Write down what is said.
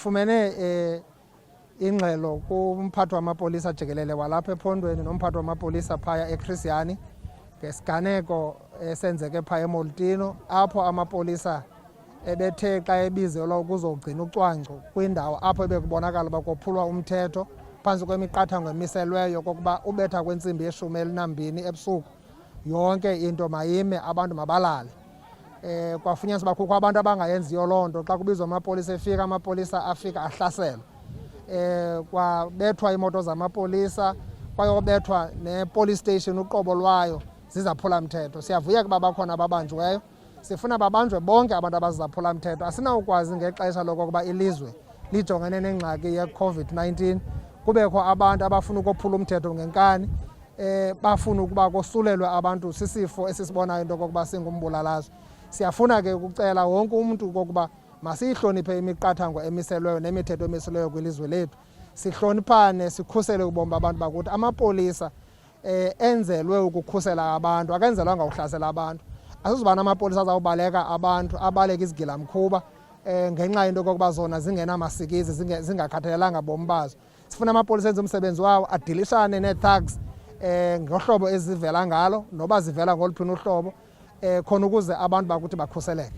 Sifumene ingxelo kumphathi wamapolisa jikelele walapha ephondweni nomphathi wamapolisa phaya eChristiani ngesiganeko esenzeke phaya eMoltino, apho amapolisa ebethe xa ebizelwa ukuzogcina ucwangco kwindawo apho bekubonakala uba kophulwa umthetho phantsi kwemiqathango emiselweyo kokuba ubetha kwentsimbi ye-12 ebusuku yonke into mayime, abantu mabalale. Kwafunyaniswa uba kukho abantu abangayenziyo loo nto. Xa kubizwa amapolisa efika, amapolisa afika ahlaselwa. Kwabethwa imoto zamapolisa, kwayobethwa ne-police station uqobo lwayo zizaphula mthetho. Siyavuyeka uba bakhona ababanjweyo, sifuna babanjwe bonke abantu abazaphula mthetho. Asinawukwazi ngexesha lokokuba ilizwe lijongene nengxaki ye-COVID-19 kubekho abantu abafuna ukophula umthetho ngenkani, bafuna ukuba kosulelwe abantu sisifo esisibonayo into yokokuba singumbulalazo. Siyafuna ke ukucela wonke umntu kokuba masiyihloniphe imiqathango emiselweyo nemithetho emiselweyo kwilizwe lethu. Sihloniphane, sikhusele ubomi babantu bakuthi. Amapolisa enzelwe ukukhusela abantu, akenzelwanga ukuhlasela abantu. Asizubana amapolisa azawubaleka abantu, abaleke izigilamkhuba ngenxa yento yokokuba zona zingenamasikizi, zingakhathalelanga bomi bazo. Sifuna amapolisa enze umsebenzi wawo, adilishane nee-thugs ngohlobo ezivela ngalo, noba zivela ngoluphi uhlobo, khona ukuze abantu bakuthi bakhuseleke.